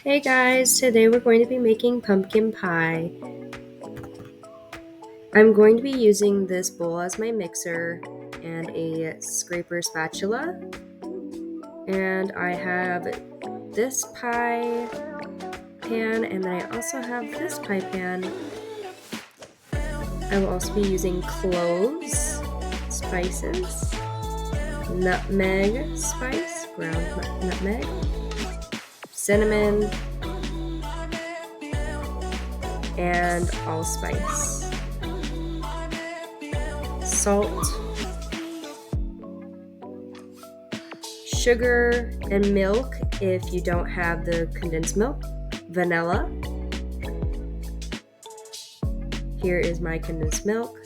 Hey guys, today we're going to be making pumpkin pie. I'm going to be using this bowl as my mixer and a scraper spatula. And I have this pie pan, and then I also have this pie pan. I will also be using cloves, spices, nutmeg spice, ground nutmeg, cinnamon, and allspice, salt, sugar, and milk if you don't have the condensed milk, vanilla. Here is my condensed milk.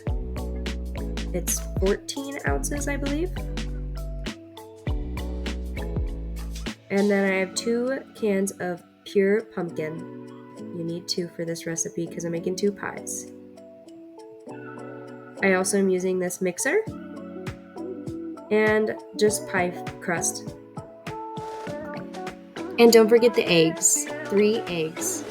It's 14 ounces, I believe. And then I have 2 cans of pure pumpkin. You need 2 for this recipe because I'm making 2 pies. I also am using this mixer and just pie crust. And don't forget the eggs, 3 eggs.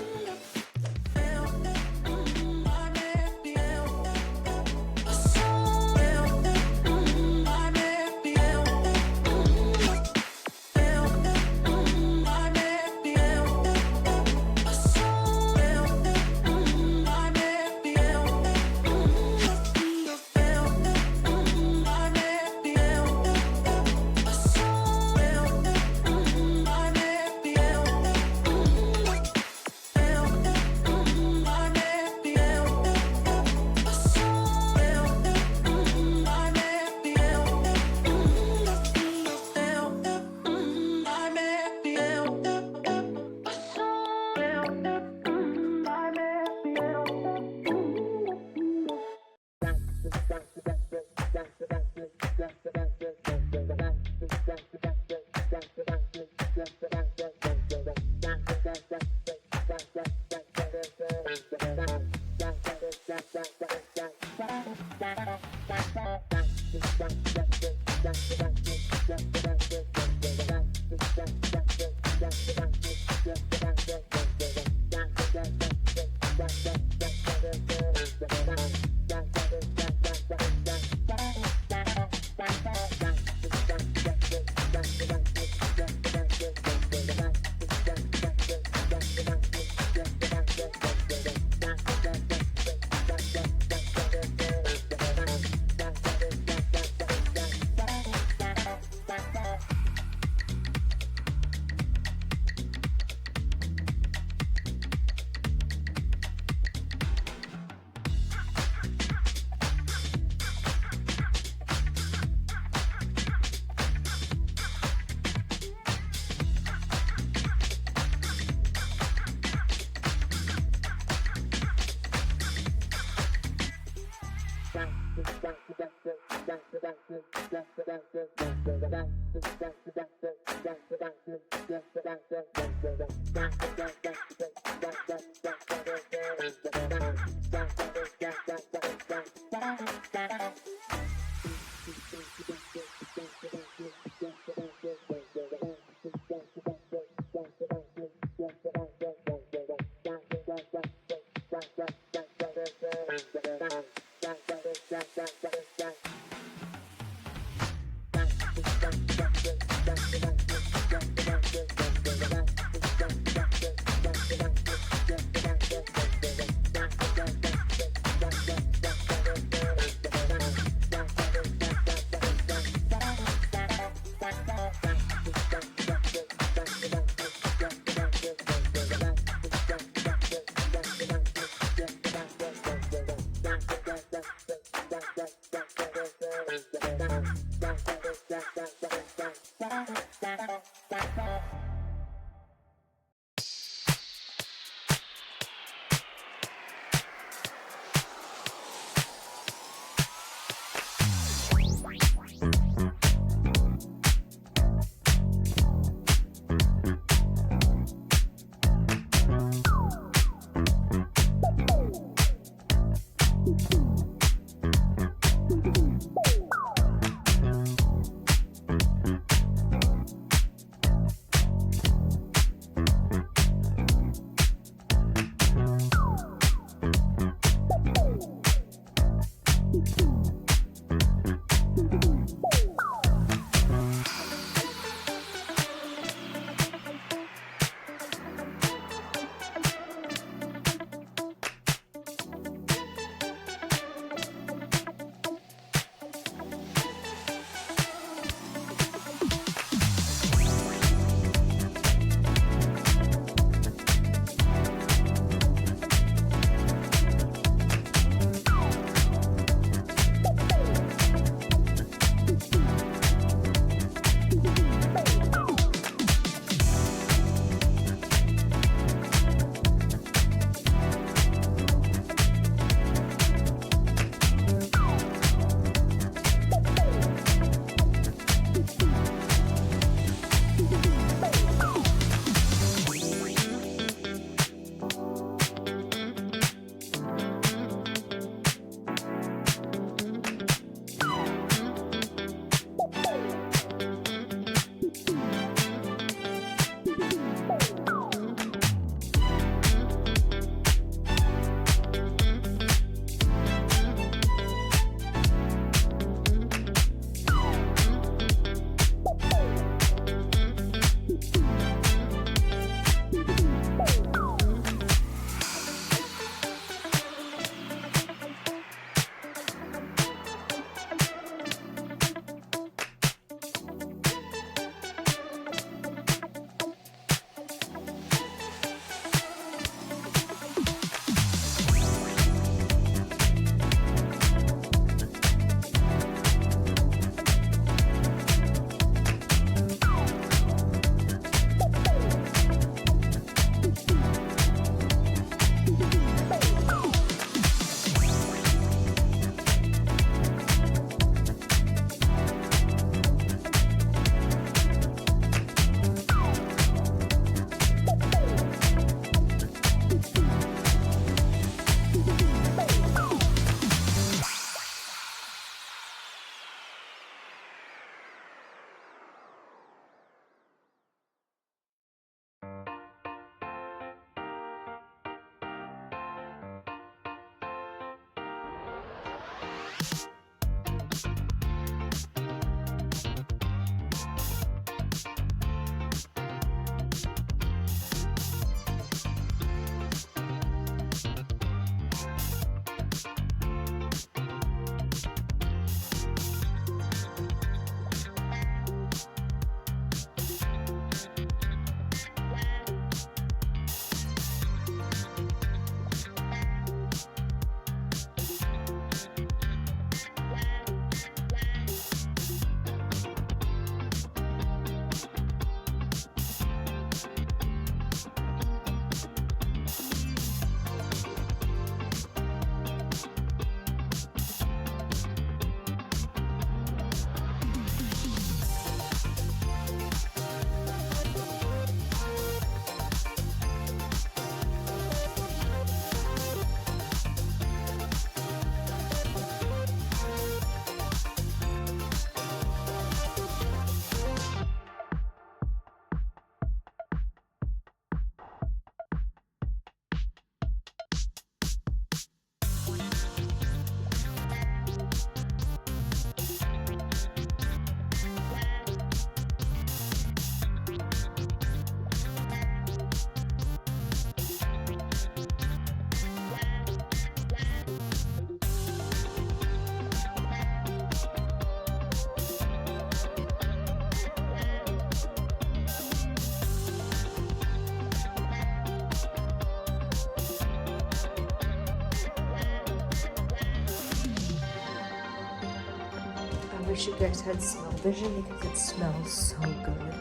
wish you guys had smell vision because it smells so good.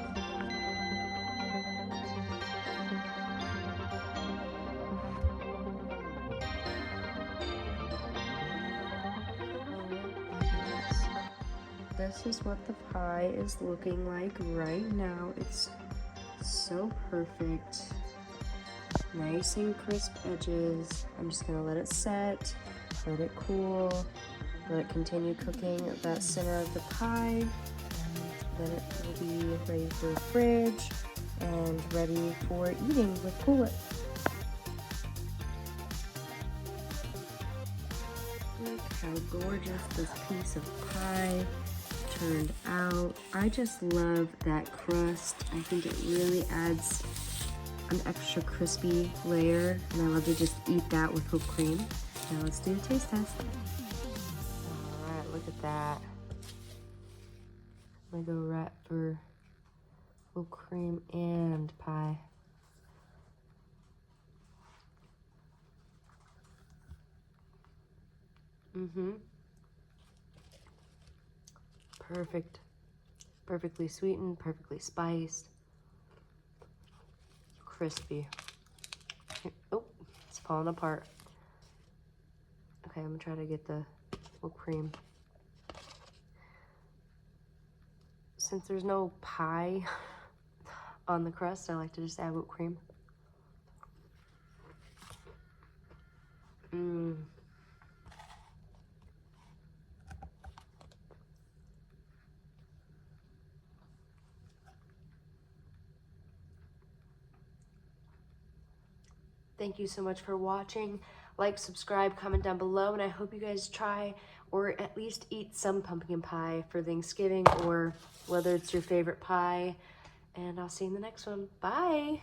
This is what the pie is looking like right now. It's so perfect. Nice and crisp edges. I'm just gonna let it set, let it cool, let it continue cooking at that center of the pie. Then it will be ready for the fridge and ready for eating with Cool Whip. Look how gorgeous this piece of pie turned out. I just love that crust. I think it really adds an extra crispy layer, and I love to just eat that with whipped cream. Now let's do a taste test. All right, look at that. I'm gonna go right for whipped cream and pie. Perfect. Perfectly sweetened, perfectly spiced, crispy. Oh, it's falling apart. Okay, I'm gonna try to get the whipped cream. Since there's no pie on the crust, I like to just add whipped cream. Thank you so much for watching. Like, subscribe, comment down below, and I hope you guys try or at least eat some pumpkin pie for Thanksgiving, or whether it's your favorite pie. And I'll see you in the next one. Bye!